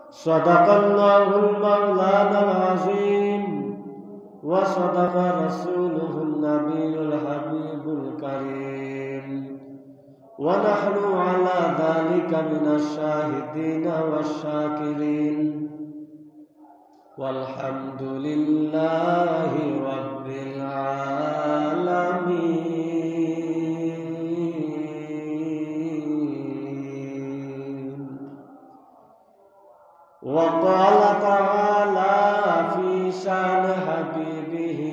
Sadaqallahul mawlanal azim wa sadaqa rasuluhun nabiyul habibul karim wa nahnu ala dhalika minash shahidina wasyakirin walhamdulillahi rabbil alamin. Wa qala ta'ala fi shan habibihi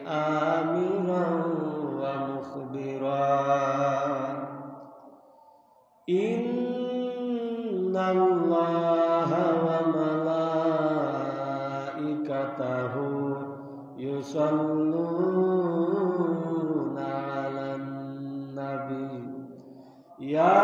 amiran wa mukhbiran inna allaha wa malaikatahu yusalluna 'alan nabi ya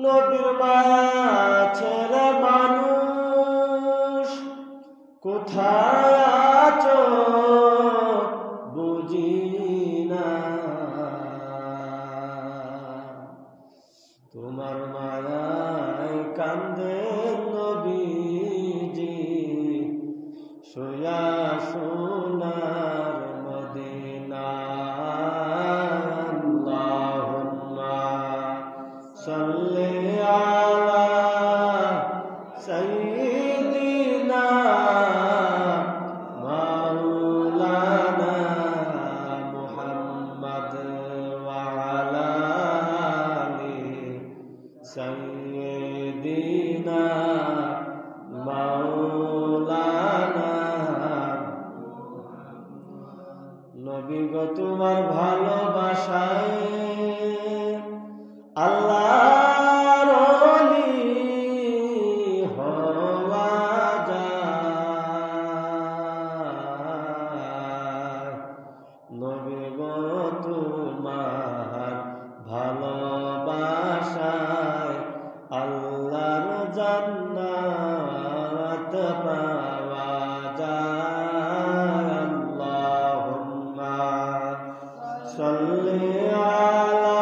নবীর মায়া ছেড়ে মানুষ কোথায় আছো বুঝি না তোমার মায়ায় কান্দে নবীজি সোয়া সোনার মদিনা আল্লাহুম্মা সাল্লি আলা সাইয়্যিদিনা মাওলানা মুহাম্মদ ওয়া আলা আলি সাইয়্যিদিনা মাওলানা। নবী গো তোমার ভালোবাসায় আল্লাহর ওলি হওয়া যায়। নবী গো তোমার ভালোবাসায় আল্লাহর জান্নাত পাওয়া যায়। আল্লাহুম্মা সাল্লি আলা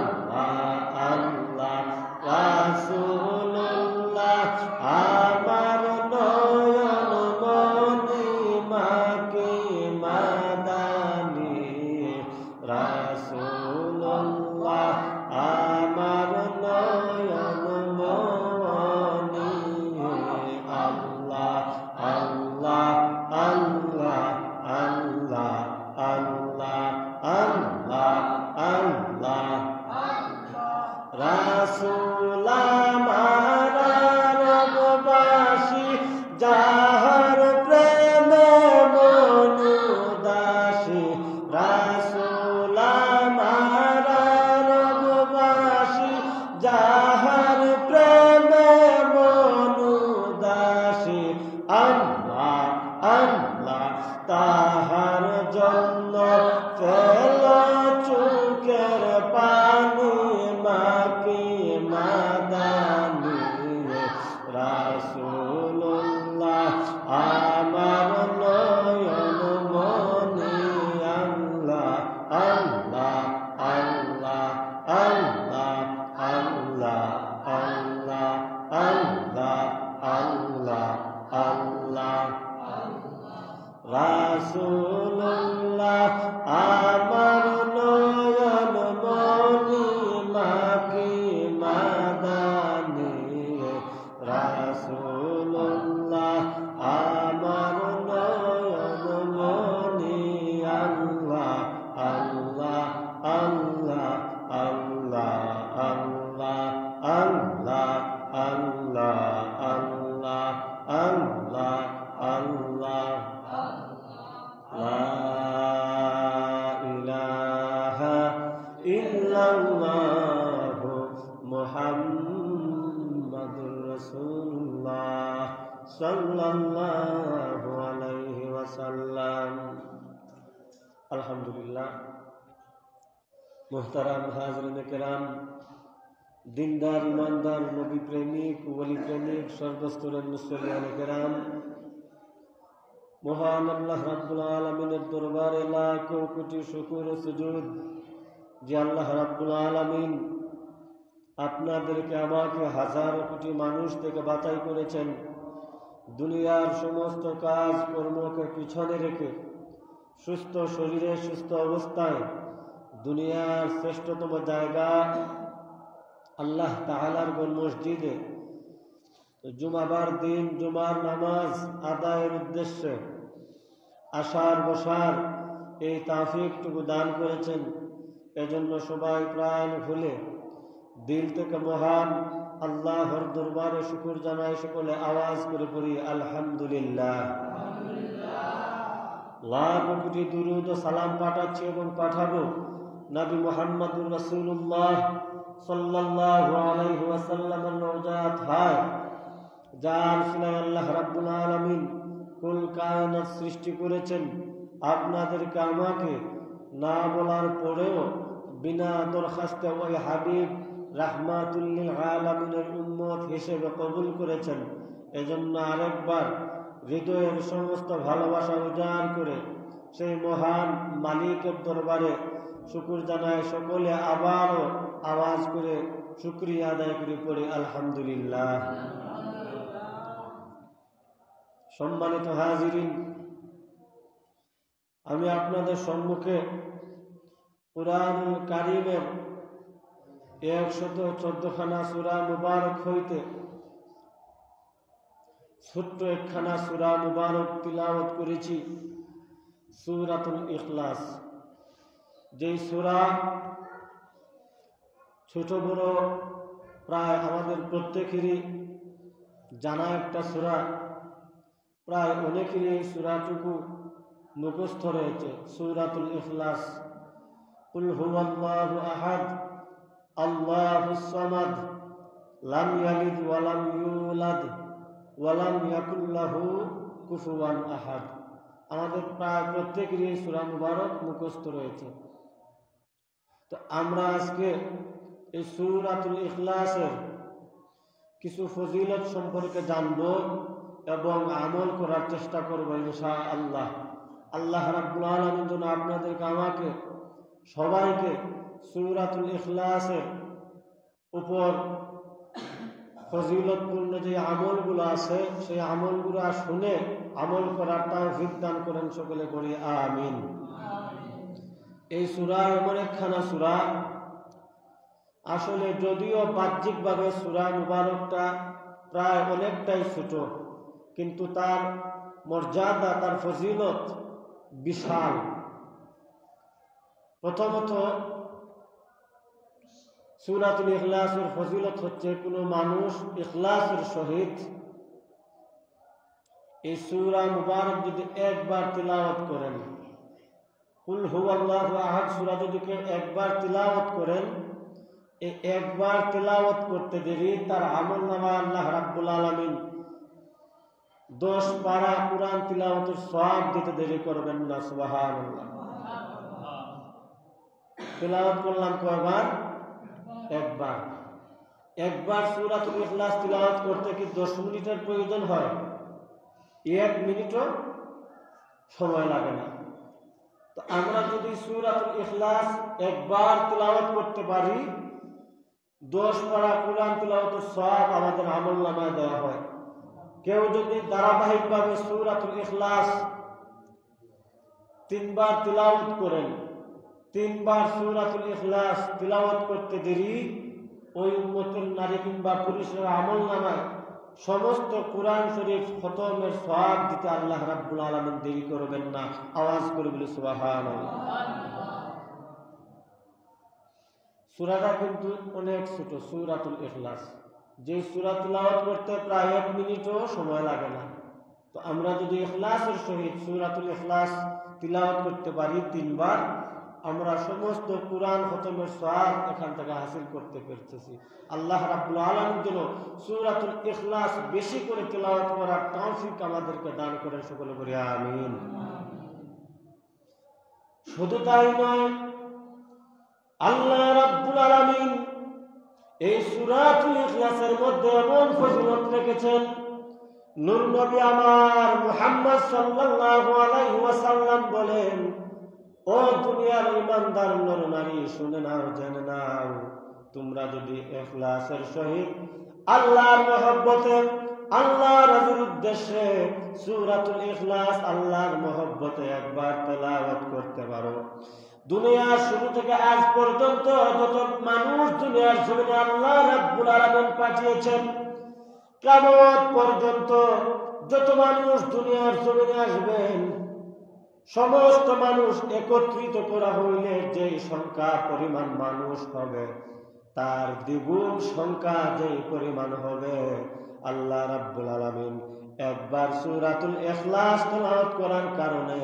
আল্লাহ আল্লাহ তাহার জন্য ফেল চোখের পানি মাকি মাদানি রাসূলুল্লাহ আমার নয়ন মনি আল্লাহ আল্লাহ আল্লাহ আল্লাহ আল্লাহ আল্লাহ আল্লাহ আল্লাহ আল্লাহ রাসূলুল্লাহ আমার নয়ন মনি মাকি মাদানি রাসূলুল্লাহ আমার নয়ন মনি আল্লাহ আল্লাহ আল্লাহ আল্লাহ আল্লাহ আল্লাহ আল্লাহ আল্লাহ আল্লাহ আল্লাহ লা ইলাহা ইল্লাল্লাহু মুহাম্মাদুর রাসূলুল্লাহ সাল্লাল্লাহু আলাইহি ওয়াসাল্লাম। আলহামদুলিল্লাহ, মুহতারাম হাজরিনে কেরাম, দিনদার ইমানদার নবী প্রেমিক ওলি প্রেমিক সর্বস্তরের মুসলিয়ানে কেরাম, মহান আল্লাহ রাব্বুল আলামিনের দরবারে লাখো কোটি শুকর ও সুজুদ যে আল্লাহ রাব্বুল আলামিন আপনাদেরকে আমাকে হাজার কোটি মানুষ থেকে বাছাই করেছেন। দুনিয়ার সমস্ত কাজ কর্মকে পিছনে রেখে সুস্থ শরীরে সুস্থ অবস্থায় দুনিয়ার শ্রেষ্ঠতম জায়গা আল্লাহ তাআলার ঘর মসজিদে জুমাবার দিন জুমার নামাজ আদায়ের উদ্দেশ্যে আসার বসার এই তাওফিকটুকু দান করেছেন। এজন্য সবাই প্রাণ খুলে দিল থেকে মহান আল্লাহর দরবারে শুকর জানাই, সকলে আওয়াজ করে পড়ি আলহামদুলিল্লাহ। লাখ কোটি দুরূদ ও সালাম পাঠাচ্ছি এবং পাঠাবো নবী মুহাম্মদুর রাসূলুল্লাহ সাল্লাল্লাহু আলাইহি ওয়াসাল্লামের রওজাত হায়, যার সিনায় আল্লাহ রাব্বুল আলামিন কুল কায়নাত সৃষ্টি করেছেন। আপনাদেরকে আমাকে না বলার পরেও বিনা দরখাস্তে ওই হাবিব রাহমাতুল লিল আলামিনের উম্মত হিসেবে কবুল করেছেন। এজন্য আরেকবার হৃদয়ের সমস্ত ভালোবাসা উজাড় করে সেই মহান মালিকের দরবারে শুকর জানায়, সকলে আবারও আওয়াজ করে শুকরিয়া আদায় করে পড়ি আলহামদুলিল্লাহ। সম্মানিত হাজিরিন, আমি আপনাদের সম্মুখে কুরআনুল কারীমের 114খানা সূরা মুবারক হইতে ছোট্ট একখানা সূরা মুবারক তিলাওয়াত করেছি, সূরাতুল ইখলাস। যেই সূরা ছোট বড় প্রায় আমাদের প্রত্যেকেরই জানা একটা সূরা, প্রায় অনেকেরই এই সূরাটুকু মুখস্থ রয়েছে। সূরাতুল ইখলাস, কুল হুয়াল্লাহু আহাদ আল্লাহুস সামাদ লাম ইয়ালিদ ওয়া লাম ইউলাদ ওয়া লাম ইয়াকুল লাহু কুফুয়ান আহাদ। আমাদের প্রায় প্রত্যেকেরই এই সূরা মুবারক মুখস্থ রয়েছে। তো আমরা আজকে এই সূরাতুল ইখলাসের কিছু ফজিলত সম্পর্কে জানব এবং আমল করার চেষ্টা করব ইনশাআল্লাহ। আল্লাহ রাব্বুল আলামিন যেন আপনাদেরকে আমাকে সবাইকে সূরাতুল ইখলাসের উপর ফজিলতপূর্ণ যে আমলগুলো আছে সেই আমলগুলো শুনে আমল করার তৌফিক দান করেন, সকলে করি আমিন। এই সূরা এমন একখানা সূরা, আসলে যদিও বাহ্যিকভাবে সূরা মুবারকটা প্রায় অনেকটাই ছোট, কিন্তু তার মর্যাদা, তার ফজিলত বিশাল। প্রথমত সূরাতুল ইখলাসের ফজিলত হচ্ছে কোনো মানুষ ইখলাসের সহিত এই সূরা মুবারক যদি একবার তিলাওয়াত করেন, কুল হুয়াল্লাহু আহাদ সূরা যদি কেউ একবার তিলাওয়াত করেন, এই একবার তিলাওয়াত করতে দেরি তার আমলনামায় আল্লাহ রাব্বুল আলামিন 10 পারা কুরআন তিলাওয়াতের সওয়াব দিতে দেরি করবেন না। সুবহানাল্লাহ। তিলাওয়াত করলাম কয়বার? একবার। একবার সূরাতুল ইখলাস তিলাওয়াত করতে কি 10 মিনিটের প্রয়োজন হয়? 1 মিনিটও সময় লাগে না। তো আমরা যদি সূরাতুল ইখলাস একবার তিলাওয়াত করতে পারি, 10 পারা কুরআন তিলাওয়াতের সওয়াব আমাদের আমলনামায় দেওয়া হয়। কেউ যদি ধারাবাহিকভাবে সূরাতুল ইখলাস 3 বার তিলাওয়াত করেন, 3 বার সূরাতুল ইখলাস তিলাওয়াত করতে দেরি, ওই উম্মতের নারী কিংবা পুরুষের আমলনামায় সমস্ত কুরআন শরীফ খতমের সওয়াব দিতে আল্লাহ রাব্বুল আলামিন দেরি করবেন না। আওয়াজ করে বলি সুবহানাল্লাহ। সূরাটা কিন্তু অনেক ছোট, সূরাতুল ইখলাস। যে সূরা তিলাওয়াত করতে প্রায় 1 মিনিটও সময় লাগে না। তো আমরা যদি ইখলাসের সহিত সূরাতুল ইখলাস তিলাওয়াত করতে পারি 3 বার, আমরা সমস্ত কুরআন খতমের সওয়াব এখান থেকে হাসিল করতে পারতেছি। আল্লাহ রাব্বুল আলামিন যেন সূরাতুল ইখলাস বেশি করে তিলাওয়াত করার তৌফিক আমাদেরকে দান করেন। সকলে বলি আমিন। শুধু তাই নয়, আল্লাহ রাব্বুল আলামিন এই সূরাতুল ইখলাসের মধ্যে এমন ফজিলত রেখেছেন, নূর নবী আমার মুহাম্মদ সাল্লাল্লাহু আলাইহি ওয়াসাল্লাম বলেন, ও দুনিয়ার ঈমানদার নর নারী, শুনে নাও, জেনে নাও, তোমরা যদি ইখলাসের সহিত আল্লাহর মহব্বতে, আল্লাহর রাজির উদ্দেশ্যে সূরাতুল ইখলাস আল্লাহর মহব্বতে একবার তেলাওয়াত করতে পারো, দুনিয়ার শুরু থেকে আজ পর্যন্ত যত মানুষ দুনিয়ার জমিনে আল্লাহ রাব্বুল আলামিন পাঠিয়েছেন, কিয়ামত পর্যন্ত যত মানুষ দুনিয়ার জমিনে আসবেন, সমস্ত মানুষ একত্রিত করা হইলে যে সংখ্যা পরিমাণ মানুষ হবে, তার দ্বিগুণ সংখ্যা যে পরিমাণ হবে, আল্লাহ রাব্বুল আলামিন একবার সূরাতুল ইখলাস তেলাওয়াত করার কারণে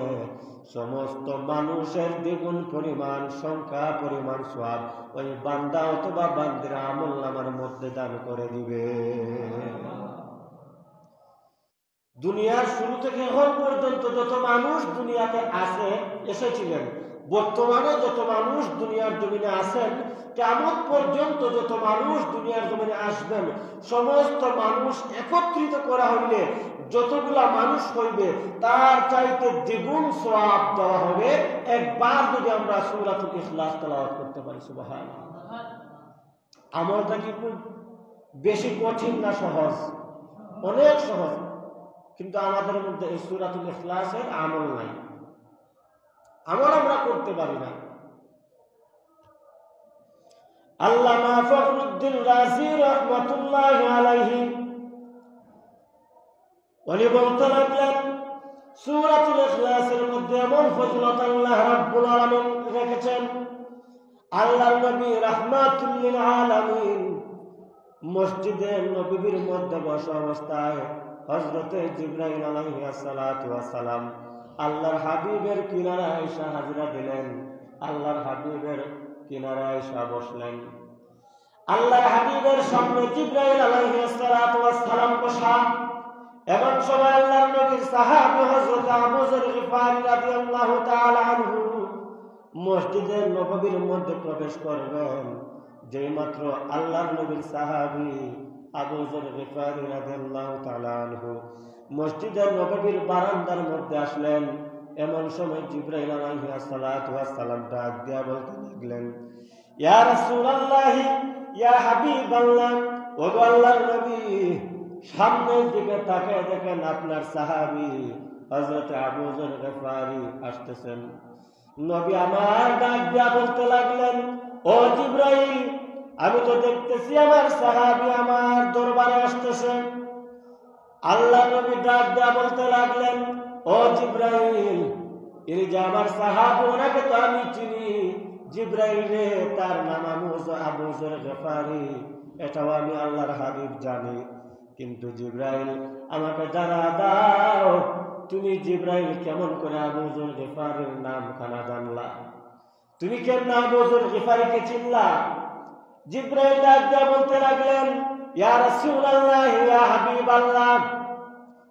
সমস্ত মানুষের দ্বিগুণ পরিমাণ সংখ্যা পরিমাণ সওয়াব ওই বান্দা অথবা বান্দির আমলনামার মধ্যে দান করে দিবে। দুনিয়ার শুরু থেকে এখন পর্যন্ত যত মানুষ দুনিয়াতে এসেছিলেন, বর্তমানে যত মানুষ দুনিয়ার জমিনে আছেন, কিয়ামত পর্যন্ত যত মানুষ দুনিয়ার জমিনে আসবেন, সমস্ত মানুষ একত্রিত করা হইলে যতগুলা মানুষ হইবে তার চাইতে দ্বিগুণ সওয়াব দেওয়া হবে একবার যদি আমরা সূরাতুল ইখলাস তেলাওয়াত করতে পারি। সুবহানাল্লাহ। আমলটা কি খুব বেশি কঠিন না সহজ? অনেক সহজ। কিন্তু আমাদের মধ্যে এই সূরাতুল ইখলাসের আমল নাই, আমল আমরা করতে পারি না। আল্লামা ফখরুদ্দিন রাজি রাহমাতুল্লাহি আলাইহি উনি বলতে লাগলেন, সূরাতুল ইখলাসের মধ্যে এমন ফজিলত আল্লাহ রাব্বুল আলামিন রেখেছেন, আল্লাহর নবী রাহমাতুল লিল আলামিন মসজিদে নববীর মধ্যে বসা অবস্থায় হযরতে জিবরাইল আলাইহিস সালাতু ওয়াস সালাম আল্লাহর হাবিবের কিনারায় এসে হাজিরা দিলেন। আল্লাহর হাবিবের কিনারায় এসে বসলেন। আল্লাহর হাবিবের সামনে জিবরাইল আলাইহিস সালাতু ওয়াস সালাম বসা। এমন সময় আল্লাহর নবীর সাহাবী হযরত আবু যর গিফারী রাদিয়াল্লাহু তাআলা আনহু মসজিদে নববীর মধ্যে প্রবেশ করবেন। যেই মাত্র আল্লাহর নবীর সাহাবী আবু যর গিফারী রাদিয়াল্লাহু তাআলা আনহু মসজিদে নববীর বারান্দার মধ্যে আসলেন, এমন সময় জিবরাইল আলাইহিস সালাতু ওয়াস সালাম ডাক দিয়া বলতে লাগলেন, ইয়া রাসূলুল্লাহ, ইয়া হাবিবাল্লাহ, ও আল্লাহর নবী, সামনের দিকে তাকিয়ে দেখেন আপনার সাহাবী হযরত আবু যর গিফারী আসতেছেন। নবী আমার ডাক দিয়া বলতে লাগলেন, ও জিবরাইল, আমি তো দেখতেছি আমার সাহাবী আমার দরবারে আসতেছে। আল্লাহ নবী ডাক দিয়া বলতে লাগলেন, ও জিবরাইল, এই যে আমার সাহাবী, ওনাকে তো আমি চিনি। জিবরাইল রে, তার নাম আবু যর গিফারী, এটাও আমি আল্লাহর হাবিব জানি। কিন্তু জিবরাইল, আমাকে জানা দাও, তুমি জিবরাইল কেমন করে আবু যর গিফারীর নাম খানা জানলা? তুমি কেমন আবু যর গিফারীকে চিনলা? জিবরাইল ডাক দিয়া বলতে লাগলেন, ইয়া রাসূলুল্লাহ, ইয়া হাবিবাল্লাহ,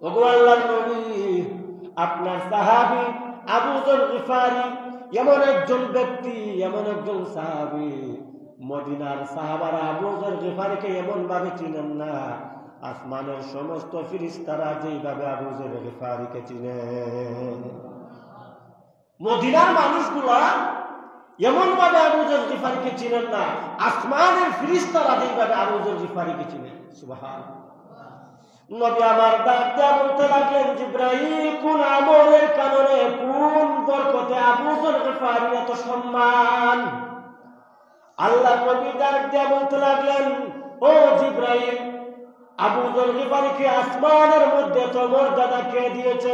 ওগো আল্লাহর নবী, আপনার সাহাবী আবু যর গিফারি এমন একজন ব্যক্তি, এমন একজন সাহাবী, মদিনার সাহাবারা আবু যর গিফারিকে এমন ভাবে চিনেন না আসমানের সমস্ত ফেরেশতারা যেইভাবে আবু যর গিফারিকে চিনে। মদিনার মানুষগুলা এমন ভাবে আবু যর গিফারিকে চিনেন না আসমানের ফেরেশতারা যেইভাবে আবু যর গিফারিকে চিনে। সুবহানাল্লাহ। নবী আমার ডাক দেয়া বলতে লাগলেন, জিবরাইল, কোন আমলের কারণে, কোন বরকতে আবু যর গিফারির এত সম্মান? আল্লাহ নবী ডাক দেয়া বলতে লাগলেন, ও জিবরাইল, আবু যর গিফারিকে আসমানের মধ্যে এত মর্যাদা কে দিয়েছে?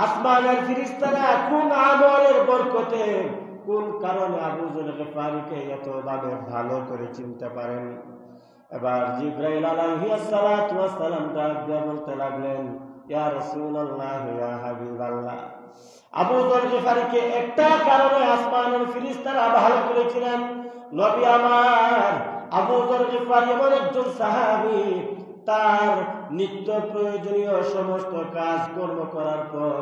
আসমানের ফেরেশতারা কোন আমলের বরকতে, কোন কারণে আবু যর গিফারিকে এত ভাবে ভালো করে চিনতে পারেন? এবার জিবরাইল আলাইহিস সালাতু ওয়াস সালাম ডাক দিয়ে বলতে লাগলেন, ইয়া রাসূলুল্লাহ, ইয়া হাবিবাল্লাহ, আবু যর গিফারিকে একটা কারণে আসমানের ফেরেশতারা ভালো করেছিলেন। নবী আমার, আবু যর গিফারি এমন একজন সাহাবী, তার নিত্য প্রয়োজনীয় সমস্ত কাজ কর্ম করার পর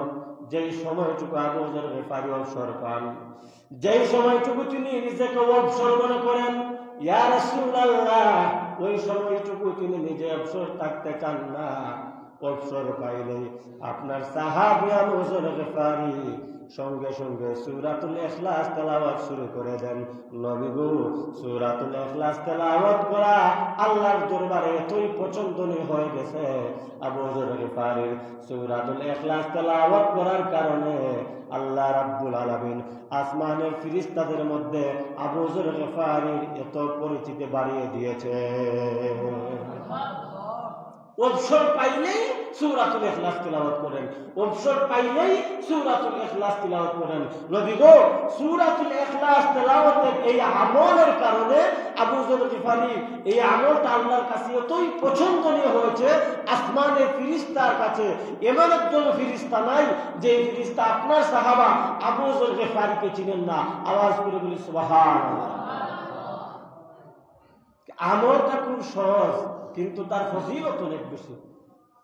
যেই সময়টুকু আবু যর গিফারি অবসর পান, যেই সময়টুকু তিনি নিজেকে অবসর মনে করেন, ইয়া রাসূলুল্লাহ, ওই সময়টুকু তিনি নিজে অবসর থাকতে চান না। অবসর পাইলে আপনার সাহাবী আবু যর গিফারি সঙ্গে সঙ্গে সূরাতুল ইখলাস তেলাওয়াত শুরু করে দেন। নবী গো, সূরাতুল ইখলাস তেলাওয়াত করা আল্লাহর দরবারে এতই পছন্দনীয় হয়ে গেছে, আবু যর গিফারির সূরাতুল ইখলাস তেলাওয়াত করার কারণে আল্লাহ রাব্বুল আলামিন আসমানের ফেরেশতাদের মধ্যে আবু যর গিফারির এত পরিচিতি বাড়িয়ে দিয়েছে। অবসর পাইলেই সূরাতুল ইখলাস তিলাওয়াত করেন, অবসর পাইলেই সূরাতুল ইখলাস তিলাওয়াত করেন। নবী গো, সূরাতুল ইখলাস তিলাওয়াতের এই আমলের কারণে আবু যর গিফারি এই আমলটা আল্লাহর কাছে এতই পছন্দনীয় হয়েছে, আসমানের ফেরেশতার কাছে এমন একজন ফেরেশতা নাই যে ফেরেশতা আপনার সাহাবা আবু যর গিফারিকে চিনেন না। আওয়াজ করে বলি সুবহানাল্লাহ। আমলটা খুব সহজ, কিন্তু তার ফজিলত অনেক বেশি।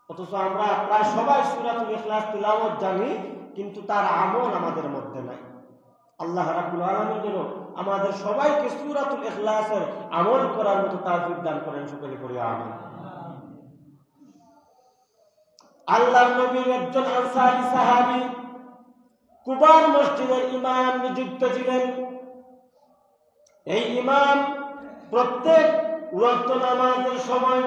অথচ আমরা প্রায় সবাই সূরাতুল ইখলাস তিলাওয়াত জানি, কিন্তু তার আমল আমাদের মধ্যে নাই। আল্লাহ রাব্বুল আলামিন যেন আমাদের সবাইকে সূরাতুল ইখলাসের আমল করার মতো তৌফিক দান করেন, সকলে পড়ি আমিন। আল্লাহর নবীর একজন আনসারী সাহাবী কুবার মসজিদের ইমাম নিযুক্ত ছিলেন। এই ইমাম প্রত্যেক ওয়াক্ত নামাজের সময়,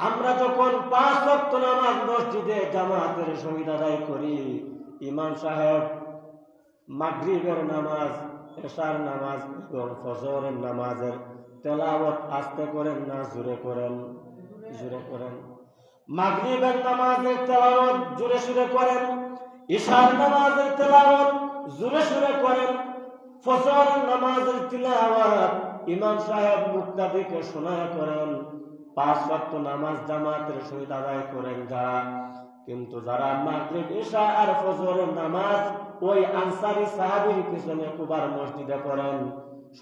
আমরা যখন 5 ওয়াক্ত নামাজ মসজিদে জামাতের সহিত আদায় করি, ইমাম সাহেব মাগরিবের নামাজ, এশার নামাজ এবং ফজরের নামাজের তেলাওয়াত আস্তে করেন না জোরে করেন? জোরে করেন। মাগরিবের নামাজের তেলাওয়াত জোরে সুরে করেন, এশার নামাজের তেলাওয়াত জোরে সুরে করেন, ফজরের নামাজের তিলাওয়াত ইমাম সাহেব মুক্তাদিকে শোনায় করেন। 5 ওয়াক্ত নামাজ জামাতের সহিত আদায় করেন যারা, কিন্তু যারা মাগরিব, ইশা আর ফজরের নামাজ ওই আনসারী সাহাবীর পিছনে কুবার মসজিদে পড়েন,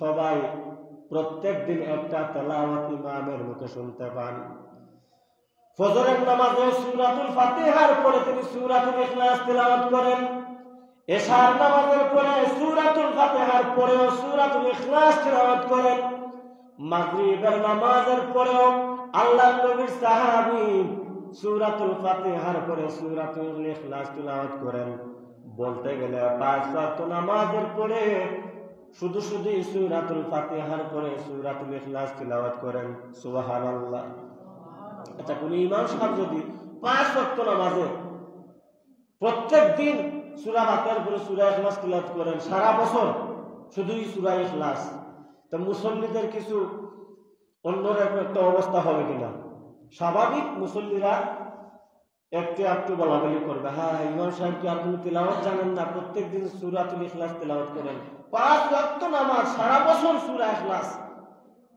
সবাই প্রত্যেক দিন একটা তেলাওয়াত ইমামের মুখে শুনতে পান। ফজরের নামাজে সূরাতুল ফাতিহার পরে তিনি সূরাতুল ইখলাস তেলাওয়াত করেন, এশার নামাজের পরে সূরাতুল ফাতিহার পরেও সূরাতুল ইখলাস তেলাওয়াত করেন, মাগরিবের নামাজের পরেও আল্লাহর নবীর সাহাবী সূরাতুল ফাতিহার পরে সূরাতুল ইখলাস তেলাওয়াত করেন। বলতে গেলে 5 ওয়াক্ত নামাজের পরে শুধু শুধু সূরাতুল ফাতিহার পরে সূরাতুল ইখলাস তেলাওয়াত করেন। সুবহানাল্লাহ। আচ্ছা, কোন ইমাম সাহেব যদি 5 ওয়াক্ত নামাজে প্রত্যেক দিন সূরা ফাতিহার পরে সূরা ইখলাস তেলাওয়াত করেন, সারা বছর শুধুই সূরা ইখলাস, তো মুসল্লিদের কিছু অন্যরকম একটা অবস্থা হবে কিনা? স্বাভাবিক মুসল্লিরা একটু বলাবলি করবে, হ্যাঁ ইমাম সাহেব কি আপনি তেলাওয়াত জানেন না, প্রত্যেক দিন সূরাতুল ইখলাস তেলাওয়াত করেন, 5 ওয়াক্ত নামাজ, সারা বছর সূরা ইখলাস,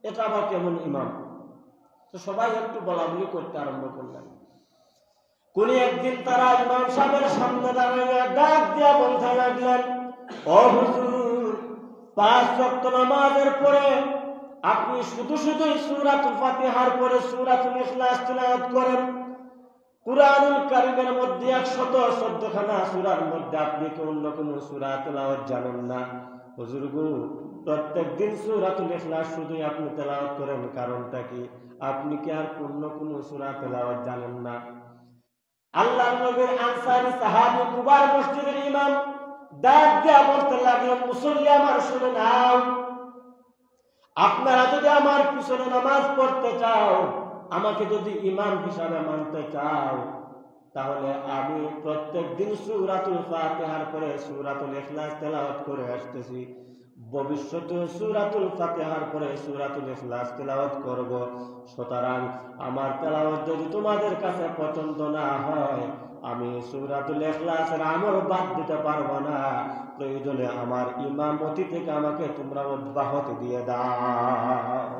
এটা আবার কেমন ইমাম? তো সবাই একটু বলাবলি করতে আরম্ভ করলেন। কোন একদিন তারা ইমাম সাহেবের সামনে দাঁড়িয়ে ডাক দিয়া বলতে লাগলেন, ও হুজুর, 5 ওয়াক্ত নামাজের পরে আপনি শুধু শুধুই সূরাতুল ফাতিহার পরে সূরাতুল ইখলাস তেলাওয়াত করেন, কুরআনুল কারীমের মধ্যে 114 খানা সূরার মধ্যে আপনি কি অন্য কোন সূরা তেলাওয়াত জানেন না? হুজুর গো, প্রত্যেকদিন সূরাতুল ইখলাস শুধুই আপনি তেলাওয়াত করেন, কারণটা কি? আপনি কি আর অন্য কোন সূরা তেলাওয়াত জানেন না? আল্লাহর নবীর আনসারী সাহাবী কুবার মসজিদের ইমাম ডাক দিয়া বলতে লাগলেন, মুসল্লি আমার শুনে নাও, আপনারা যদি আমার পিছনে নামাজ পড়তে চাও, আমাকে যদি ইমাম হিসাবে মানতে চাও, তাহলে আমি প্রত্যেকদিন সূরাতুল ফাতিহার পরে সূরাতুল ইখলাস তেলাওয়াত করে আসতেছি, ভবিষ্যতে সূরাতুল ফাতিহার পরে সূরাতুল ইখলাস তেলাওয়াত করব। সুতরাং আমার তেলাওয়াত যদি তোমাদের কাছে পছন্দ না হয়, আমি সূরাতুল ইখলাসের আমল বাদ দিতে পারবো না। প্রয়োজনে আমার ইমামতি থেকে আমাকে তোমরা অব্যাহতি দিয়ে দাও।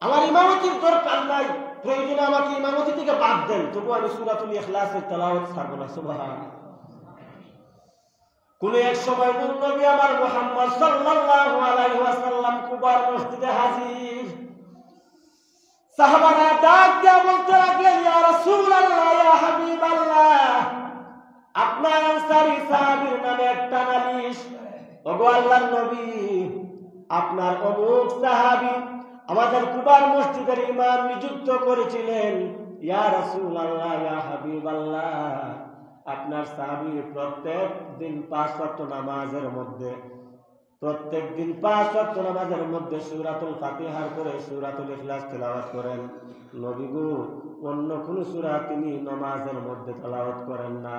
আমার ইমামতির দরকার নাই, প্রয়োজনে আমাকে ইমামতি থেকে বাদ দেন, তবু আমি সূরাতুল ইখলাসের তেলাওয়াত ছাড়ব না। সুবহানাল্লাহ। কোন এক সময় নবী আমার মুহাম্মদ সাল্লাল্লাহু আলাইহি ওয়াসাল্লাম কুবার মসজিদে হাজির। সাহাবারা ডাক দিয়া বলতে লাগলেন, ইয়া রাসূলুল্লাহ, ইয়া হাবিবাল্লাহ, আপনার আনসারী সাহাবীর নামে একটা নালিশ। ওগো আল্লাহর নবী, আপনার অমুক সাহাবী আমাদের কুবার মসজিদের ইমাম নিযুক্ত করেছিলেন। ইয়া রাসূলুল্লাহ, ইয়া হাবিবাল্লাহ, আপনার সাহাবী প্রত্যেক দিন 5 ওয়াক্ত নামাজের মধ্যে সূরাতুল ফাতিহার পরে সূরাতুল ইখলাস তেলাওয়াত করেন। নবী গো, অন্য কোন সূরা তিনি নামাজের মধ্যে তেলাওয়াত করেন না,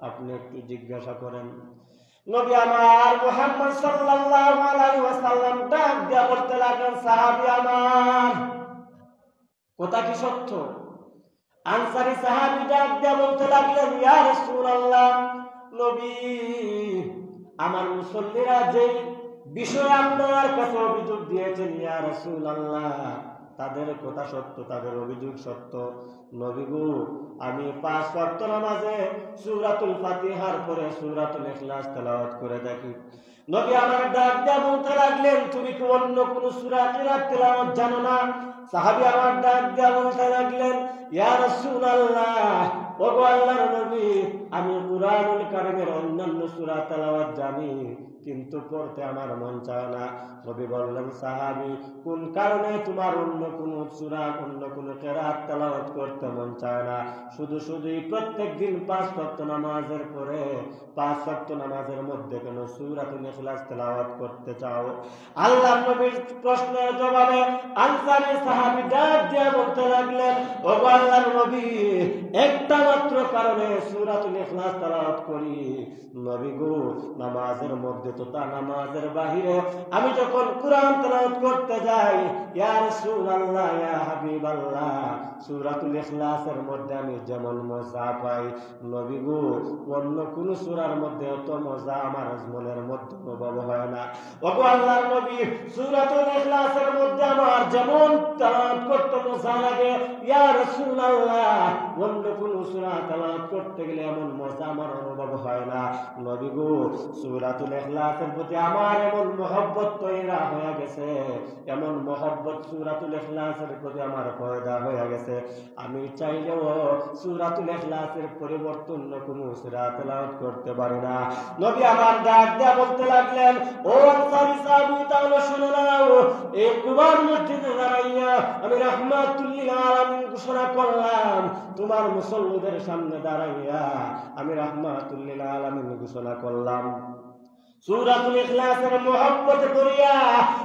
আপনি একটু জিজ্ঞাসা করেন। নবী আমার মুহাম্মদ সাল্লাল্লাহু আলাইহি ওয়াসাল্লাম ডাক দিয়া বলতে লাগলেন, সাহাবী আমার, কথা কি সত্য? আনসারী সাহাবী ডাক দিয়া বলতে লাগলেন, ইয়া রাসূলুল্লাহ, নবী, আমার মুসল্লিরা যে বিষয়ে আপনার কাছে অভিযোগ দিয়েছেন, ইয়া রাসূলুল্লাহ, তাদের কথা সত্য, তাদের অভিযোগ সত্য। নবী গো, আমি 5 ওয়াক্ত নামাজে সূরাতুল ফাতিহার পরে সূরাতুল ইখলাস তেলাওয়াত করে থাকি। নবী আমার ডাক দিয়া বলতে লাগলেন, তুমি কি অন্য কোন সূরা তেলাওয়াত জানো না? সাহাবী আমার ডাক দিয়া বলতে লাগলেন, ইয়া রাসূলুল্লাহ, ওগো আল্লাহর নবী, আমি কুরআনুল কারীমের অন্যান্য সূরা তেলাওয়াত জানি, কিন্তু পড়তে আমার মন চায় না। নবী বললেন, সাহাবী, কোন কারণে তোমার অন্য কোন সূরা, অন্য কোন কিরাত তেলাওয়াত করতে মন চায় না? শুধুই প্রত্যেকদিন 5 ওয়াক্ত নামাজের পরে 5 ওয়াক্ত নামাজের মধ্যে কেন সূরাতুল ইখলাস তেলাওয়াত করতে চাও? আল্লাহর নবীর প্রশ্নের জবাবে আনসারী সাহাবী ডাক দিয়ে বলতে লাগলেন, ওগো আল্লাহর নবী, একটা মাত্র কারণে সূরাতুল ইখলাস তেলাওয়াত করি। নবী গো, নামাজের মধ্যে তো তা, নামাজের বাহিরে আমি যখন কুরআন তেলাওয়াত করতে যাই, ইয়া রাসূলুল্লাহ, ইয়া হাবিবাল্লাহ, সূরাতুল ইখলাসের মধ্যে আমি যেমন মজা পাই, নবী গো, অন্য কোন সূরার মধ্যে অত মজা আমার মনের মধ্যে অনুভব হয় না। ওগো আল্লাহর নবী, সূরাতুল ইখলাসের মধ্যে আমার যেমন তেলাওয়াত করতে মজা লাগে, ইয়া রাসূলুল্লাহ, অন্য কোন সূরা তেলাওয়াত করতে গেলে এমন মজা আমার অনুভব হয় না। নবী গো, সূরাতুল ইখলাসের প্রতি আমার এমন মহব্বত তৈরি হয়ে গেছে, এমন মহব্বত সূরাতুল ইখলাসের প্রতি আমার পয়দা হয়ে গেছে, আমি চাইলেও সূরাতুল ইখলাসের পরিবর্তন কোন সূরা তেলাওয়াত করতে পারি না। নবী আমার ডাক দিয়া বলতে লাগলেন, ও আনসারী সাহাবী, তাহলে শুনে নাও, এই কুবার মসজিদে দাঁড়াইয়া আমি রাহমাতুল লিল আলামিন ঘোষণা করলাম, তোমার মুসল্লিদের সামনে দাঁড়াইয়া আমি রাহমাতুল লিল আলামিন ঘোষণা করলাম, সূরাতুল ইখলাসের মহব্বতে পড়িয়া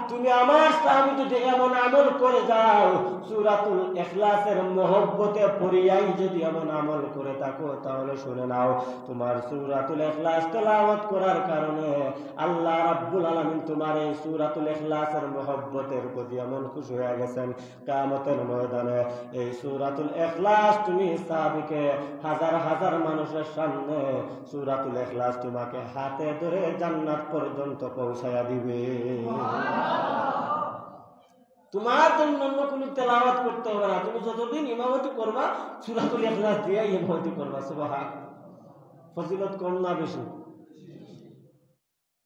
তুমি আমার সামনে যদি এমন আমল করে যাও, সূরাতুল ইখলাসের মহব্বতে পড়িয়াই যদি এমন আমল করে থাকো, তাহলে শুনে নাও, তোমার সূরাতুল ইখলাস তেলাওয়াত করার কারণে আল্লাহ রাব্বুল আলামিন তোমার এই সূরাতুল ইখলাসের মহব্বতের প্রতি এমন খুশি হয়ে গেছেন, কিয়ামতের ময়দানে এই সূরাতুল ইখলাস তুমি সাহাবীকে হাজার হাজার মানুষের সামনে সূরাতুল ইখলাস তোমাকে হাতে ধরে জান্নাত পর্যন্ত পৌঁছায়া দিবে। তোমার জন্য অন্য কোন তেলাওয়াত করতে হবে না, তুমি যতদিন ইমামতি করবা সূরাতুল ইখলাস দিয়ে ইমামতি করবা। সুবহানাল্লাহ। ফজিলত কম না বেশি?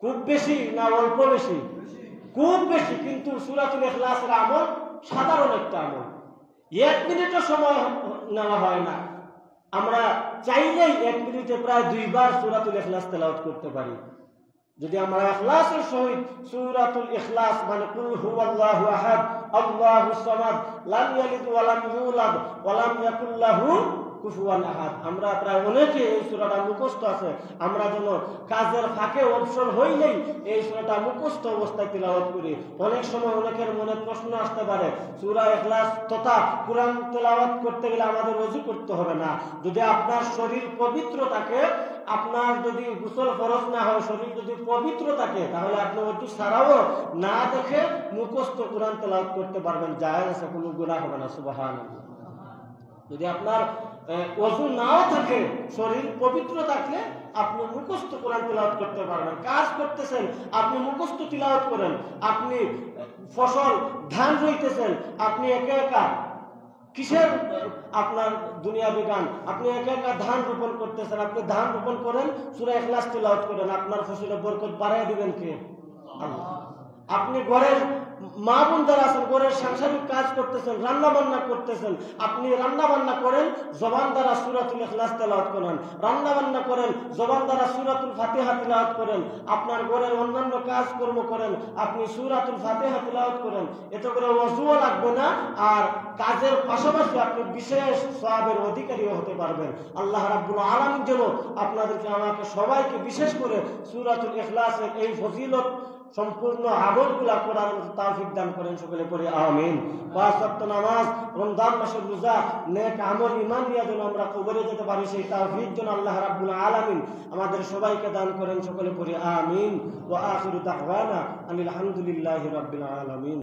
খুব বেশি না অল্প বেশি? খুব বেশি। কিন্তু সূরাতুল ইখলাসের আমল সাধারণ একটা আমল, 1 মিনিটও সময় নেওয়া হয় না। আমরা চাইলেই 1 মিনিটে প্রায় 2 বার সূরাতুল ইখলাস তেলাওয়াত করতে পারি। যদি আমরা ইখলাসের সহিত সূরাতুল ইখলাস মানে কুল হুয়াল্লাহু আহাদ আল্লাহুস সামাদ লাম ইয়ালিদ ওয়া লাম ইউলাদ ওয়া লাম ইয়াকুল লাহু কুফুয়ান আহাদ, আমরা প্রায় অনেকে এই সূরাটা মুখস্থ আছে, আমরা যেন কাজের ফাঁকে অবসর হইলেই এই সূরাটা মুখস্থ অবস্থায় তেলাওয়াত করি। অনেক সময় অনেকের মনে প্রশ্ন আসতে পারে, সূরা ইখলাস তথা কুরআন তেলাওয়াত করতে গেলে আমাদের ওযু করতে হবে না? যদি আপনার শরীর পবিত্র থাকে, আপনার যদি গোসল ফরজ না হয়, শরীর যদি পবিত্র থাকে, তাহলে আপনি ওযু ছাড়াও না দেখে মুখস্থ কুরআন তেলাওয়াত করতে পারবেন, জায়েজ আছে, কোনো গুনাহ হবে না। সুবহানাল্লাহ। যদি আপনার ওযু নাও থাকে, শরীর পবিত্র থাকলে আপনি মুখস্থ কোরআন তিলাওয়াত করতে পারবেন। কাজ করতেছেন, আপনি মুখস্থ তিলাওয়াত করেন। আপনি ফসল ধান রইতেছেন, আপনি একা একা কিসের আপনার দুনিয়াবি গান, আপনি একা একা ধান রোপণ করতেছেন, আপনি ধান রোপণ করেন, সূরা ইখলাস তিলাওয়াত করেন, আপনার ফসলের বরকত বাড়ায় দিবেন কে? আল্লাহ। আপনি ঘরের মা বোন যারা আছেন, ঘরের সাংসারিক কাজ করতেছেন, রান্না বান্না করতেছেন, আপনি রান্না বান্না করেন, জবান দ্বারা সূরাতুল ইখলাস তেলাওয়াত করেন, রান্না বান্না করেন, জবান দ্বারা সূরাতুল ফাতিহা তেলাওয়াত করেন, আপনার ঘরের অন্যান্য কাজকর্ম করেন, আপনি সূরাতুল ফাতিহা তেলাওয়াত করেন, এতে করে ওযুও লাগবে না, আর কাজের পাশাপাশি আপনি বিশেষ সওয়াবের অধিকারীও হতে পারবেন। আল্লাহ রাব্বুল আলামিন যেন আপনাদেরকে আমাকে সবাইকে বিশেষ করে সূরাতুল ইখলাসের এই ফজিলত সম্পূর্ণ আমলগুলা করার তৌফিক দান করেন, সকলে পড়ি আমিন। 5 ওয়াক্ত নামাজ, রমজান মাসের রোজা, নেক আমল, ঈমান নিয়ে যেন আমরা কবরে যেতে পারি, সেই তৌফিক যেন আল্লাহ রাব্বুল আলামিন আমাদের সবাইকে দান করেন, সকলে পড়ি আমিন। ওয়া আখিরু দাওয়ানা আনিল হামদুলিল্লাহি রাব্বিল আলামিন।